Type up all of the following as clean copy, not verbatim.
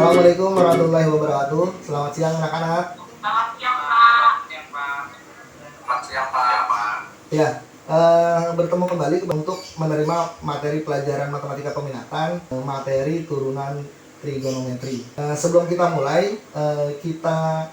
Assalamualaikum warahmatullahi wabarakatuh. Selamat siang anak-anak. Selamat siang, Pak. Selamat siang, Pak. Ya, bertemu kembali untuk menerima materi pelajaran matematika peminatan, materi turunan trigonometri. Sebelum kita mulai, kita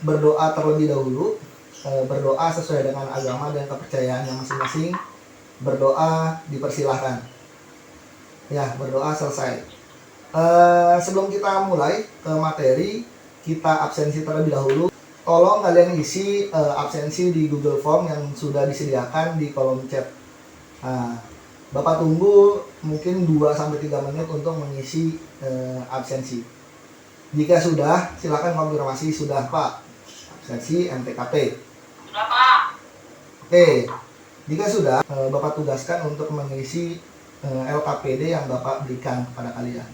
berdoa terlebih dahulu. Berdoa sesuai dengan agama dan kepercayaannya masing-masing. Berdoa dipersilahkan. Ya, berdoa selesai. Sebelum kita mulai ke materi, kita absensi terlebih dahulu. Tolong kalian isi absensi di Google Form yang sudah disediakan di kolom chat. Bapak tunggu mungkin 2-3 menit untuk mengisi absensi. Jika sudah, silakan konfirmasi sudah, Pak. Absensi MTKP. Sudah, Pak. Oke. Jika sudah, Bapak tugaskan untuk mengisi LKPD yang Bapak berikan kepada kalian.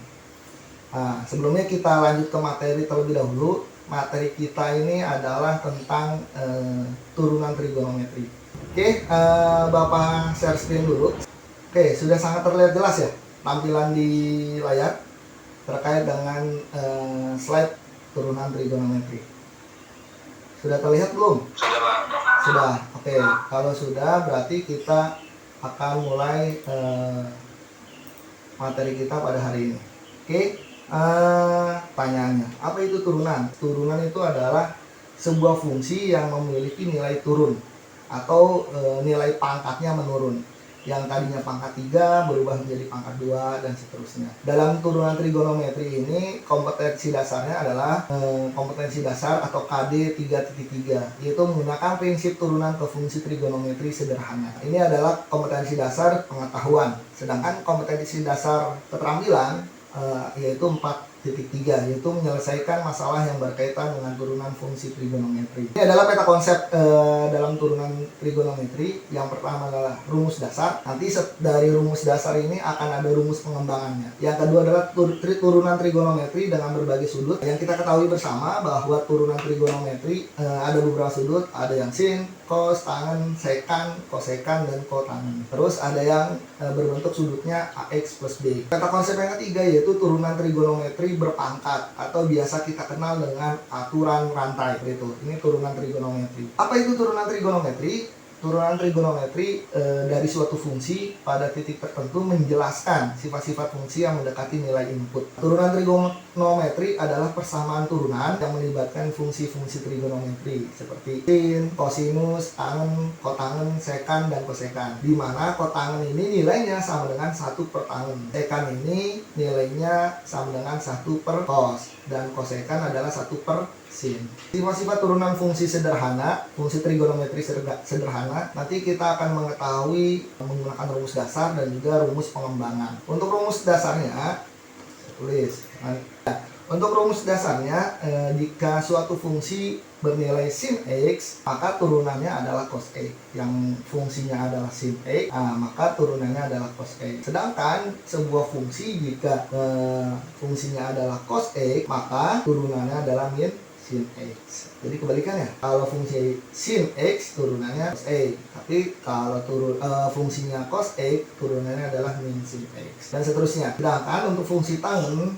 Sebelumnya kita lanjut ke materi terlebih dahulu. Materi kita ini adalah tentang turunan trigonometri. Oke, Bapak share screen dulu. Oke, sudah sangat terlihat jelas ya tampilan di layar terkait dengan slide turunan trigonometri. Sudah terlihat belum? Sudah, Pak. Sudah. Oke, kalau sudah berarti kita akan mulai materi kita pada hari ini. Oke. Pertanyaannya, apa itu turunan? Turunan itu adalah sebuah fungsi yang memiliki nilai turun atau nilai pangkatnya menurun. Yang tadinya pangkat 3 berubah menjadi pangkat 2 dan seterusnya. Dalam turunan trigonometri ini kompetensi dasarnya adalah kompetensi dasar atau KD 3.3, yaitu menggunakan prinsip turunan ke fungsi trigonometri sederhana. Ini adalah kompetensi dasar pengetahuan. Sedangkan kompetensi dasar keterampilan yaitu 4.3, yaitu menyelesaikan masalah yang berkaitan dengan turunan fungsi trigonometri. Ini adalah peta konsep dalam turunan trigonometri. Yang pertama adalah rumus dasar. Nanti dari rumus dasar ini akan ada rumus pengembangannya. Yang kedua adalah turunan trigonometri dengan berbagai sudut. Yang kita ketahui bersama bahwa turunan trigonometri ada beberapa sudut, ada yang sin, cos, tangen, sekan, kosekan, dan kotangen. Terus ada yang berbentuk sudutnya AX plus B. Peta konsep yang ketiga yaitu turunan trigonometri berpangkat atau biasa kita kenal dengan aturan rantai. Ini turunan trigonometri. Apa itu turunan trigonometri? Turunan trigonometri dari suatu fungsi pada titik tertentu menjelaskan sifat-sifat fungsi yang mendekati nilai input. Turunan trigonometri adalah persamaan turunan yang melibatkan fungsi-fungsi trigonometri seperti sin, kosinus, tangen, kotangen, sekan, dan kosekan. Di mana kotangen ini nilainya sama dengan 1 per tangen. Sekan ini nilainya sama dengan 1 per cos. Dan kosekan adalah 1 per sin. Sifat-sifat turunan fungsi sederhana, fungsi trigonometri sederhana, nanti kita akan mengetahui menggunakan rumus dasar dan juga rumus pengembangan. Untuk rumus dasarnya, tulis. Untuk rumus dasarnya, jika suatu fungsi bernilai sin X, maka turunannya adalah cos X. Yang fungsinya adalah sin X, maka turunannya adalah cos X. Sedangkan sebuah fungsi jika fungsinya adalah cos X, maka turunannya adalah min sin X. Jadi kebalikannya, kalau fungsi sin X turunannya cos X, tapi kalau fungsinya cos X turunannya adalah min sin X, dan seterusnya. Sedangkan untuk fungsi tangen,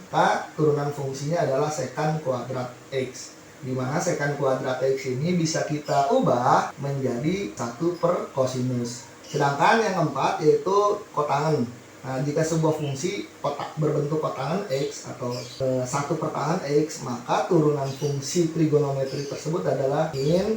turunan fungsinya adalah sekan kuadrat X, di mana sekan kuadrat X ini bisa kita ubah menjadi 1 per kosinus. Sedangkan yang keempat yaitu kotangen. Jika sebuah fungsi berbentuk kotangen X atau 1 per tangen X, maka turunan fungsi trigonometri tersebut adalah min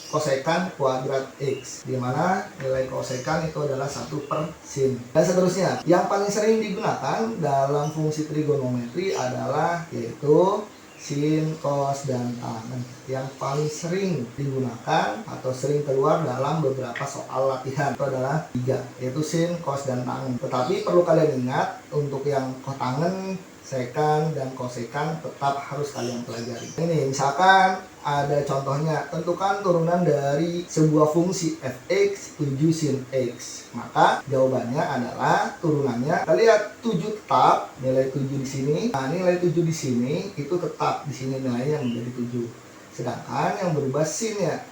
kosekan kuadrat X, di mana nilai kosekan itu adalah 1 per sin, dan seterusnya. Yang paling sering digunakan dalam fungsi trigonometri adalah yaitu sin, cos, dan tangen. Yang paling sering digunakan atau sering keluar dalam beberapa soal latihan itu adalah 3, yaitu sin, cos, dan tangen. Tetapi perlu kalian ingat, untuk yang kotangen, sekan, dan kosekan tetap harus kalian pelajari. Ini misalkan ada contohnya, tentukan turunan dari sebuah fungsi fx 7 sin x. Maka jawabannya adalah turunannya, kita lihat 7 tetap, nilai 7 di sini. Nilai 7 di sini itu tetap, di sini nilainya menjadi 7. Sedangkan yang berubah sin ya.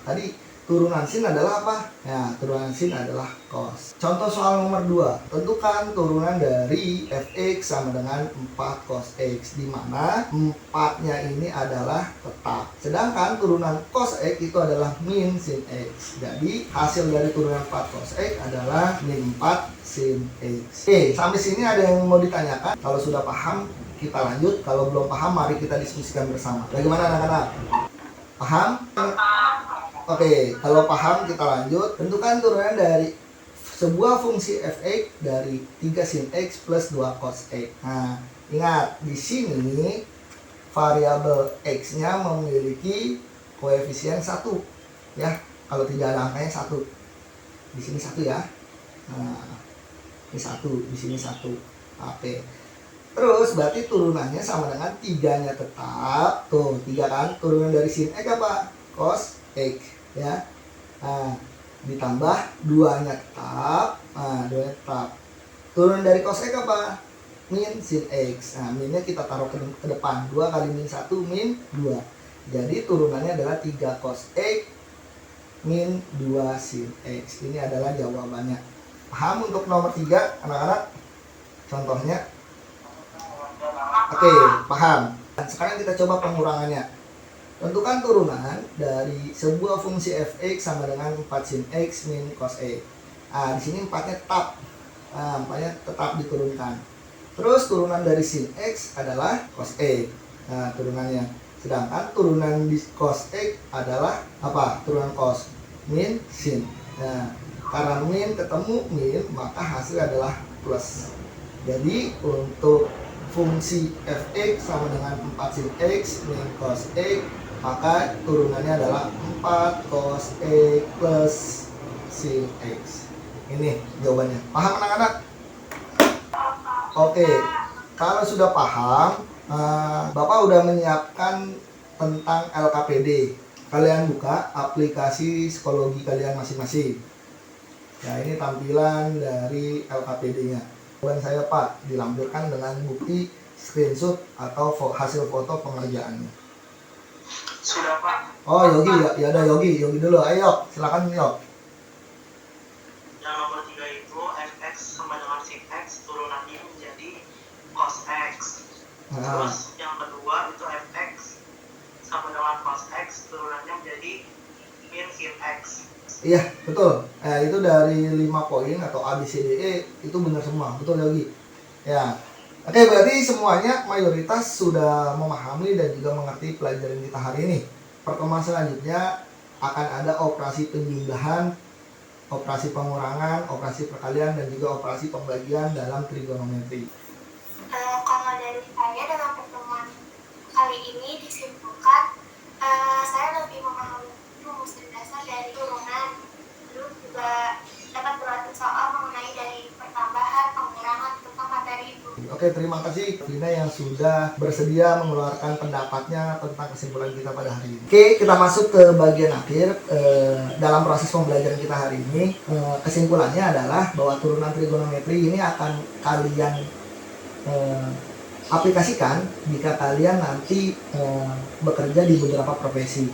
Tadi turunan sin adalah apa? Ya, turunan sin adalah cos. Contoh soal nomor 2. Tentukan turunan dari fx sama dengan 4 cos x, di mana 4-nya ini adalah tetap. Sedangkan turunan cos x itu adalah min sin x. Jadi, hasil dari turunan 4 cos x adalah min 4 sin x. Oke, sampai sini ada yang mau ditanyakan? Kalau sudah paham, kita lanjut. Kalau belum paham, mari kita diskusikan bersama. Bagaimana anak-anak? Paham? Oke, kalau paham kita lanjut. Tentukan turunan dari sebuah fungsi fx dari 3 sin x plus 2 cos x. Nah, ingat di sini variabel x-nya memiliki koefisien 1 ya. Kalau tidak ada angkanya 1. Di sini 1 ya. Nah, ini 1, di sini 1. Oke. Terus berarti turunannya sama dengan 3-nya tetap. Tuh, 3 kan. Turunan dari sin x apa? Cos x. Ya, nah, ditambah 2-nya tetap. Nah, 2-nya tetap. Turun dari cos x apa? Min sin x. Nah, minnya kita taruh ke depan. 2 kali min 1 min 2. Jadi turunannya adalah 3 cos x min 2 sin x. Ini adalah jawabannya. Paham untuk nomor 3 anak-anak? Contohnya. Oke, paham. Dan sekarang kita coba pengurangannya. Tentukan turunan dari sebuah fungsi fx sama dengan 4 sin x min cos x. Nah, di sini 4-nya tetap. Nah, 4-nya tetap diturunkan. Terus turunan dari sin x adalah cos x. Nah, turunannya. Sedangkan turunan di cos x adalah apa? Turunan cos min sin. Nah, karena min ketemu min, maka hasil adalah plus. Jadi untuk fungsi fx sama dengan 4 sin x min cos x, maka turunannya adalah 4 cos x plus sin x. Ini jawabannya. Paham anak-anak? Oke, kalau sudah paham, Bapak udah menyiapkan tentang LKPD. Kalian buka aplikasi psikologi kalian masing-masing. Ya, ini tampilan dari LKPD-nya. Dan saya Pak dilampirkan dengan bukti screenshot atau hasil foto pengerjaannya. Sudah Pak. Oh, Yogi ya, ada Yogi dulu. Ayo, silakan Yok. Yang nomor 3 itu fx sama dengan sin x, turunannya menjadi cos x. Terus yang kedua itu fx sama dengan cos x, turunannya menjadi min sin x. Iya, betul. Itu dari 5 poin atau A, B, C, D, E itu benar semua. Betul Yogi. Ya. Oke, berarti semuanya mayoritas sudah memahami dan juga mengerti pelajaran kita hari ini. Pertemuan selanjutnya akan ada operasi penjumlahan, operasi pengurangan, operasi perkalian, dan juga operasi pembagian dalam trigonometri. Kalau dari saya dalam pertemuan kali ini disimpulkan, saya lebih memahami rumus dasar dari turunan, lalu juga dapat berlatih soal mengenai dari pertambahan, pengurangan tentang materi itu. Oke, terima kasih Vina yang sudah bersedia mengeluarkan pendapatnya tentang kesimpulan kita pada hari ini. Oke, kita masuk ke bagian akhir dalam proses pembelajaran kita hari ini. Kesimpulannya adalah bahwa turunan trigonometri ini akan kalian aplikasikan jika kalian nanti bekerja di beberapa profesi.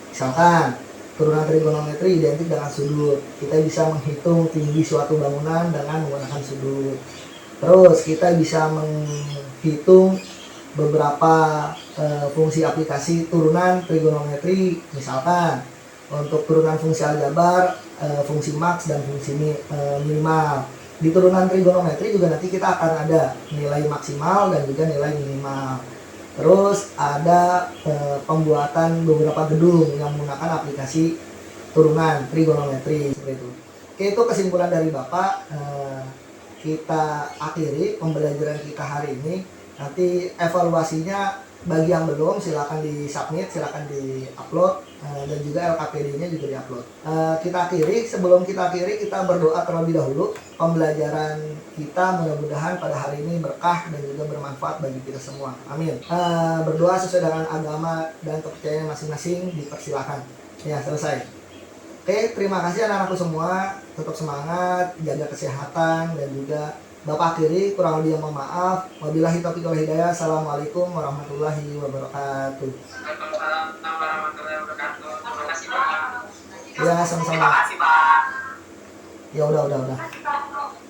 Misalkan turunan trigonometri identik dengan sudut. Kita bisa menghitung tinggi suatu bangunan dengan menggunakan sudut. Terus kita bisa menghitung beberapa fungsi aplikasi turunan trigonometri. Misalkan untuk turunan fungsi aljabar, fungsi max dan fungsi minimal. Di turunan trigonometri juga nanti kita akan ada nilai maksimal dan juga nilai minimal. Terus ada pembuatan beberapa gedung yang menggunakan aplikasi turunan trigonometri seperti itu. Oke, itu kesimpulan dari Bapak. Kita akhiri pembelajaran kita hari ini. Nanti evaluasinya bagi yang belum silakan di submit, silakan di upload, dan juga LKPD-nya juga di upload. Kita akhiri. Sebelum kita akhiri, kita berdoa terlebih dahulu. Pembelajaran kita mudah-mudahan pada hari ini berkah dan juga bermanfaat bagi kita semua. Amin. Berdoa sesuai dengan agama dan kepercayaan masing-masing, dipersilakan. Ya, selesai. Oke, terima kasih anak-anakku semua. Tetap semangat, jaga kesehatan, dan juga Bapak akhiri, kurang lebih yang mohon maaf. Wabillahi taufiq wal hidayah. Assalamualaikum warahmatullahi wabarakatuh. Waalaikumsalam warahmatullahi wabarakatuh. Terima kasih Pak. Ya, Terima sama-sama. kasih Pak. Ya udah. Terima kasih, Pak.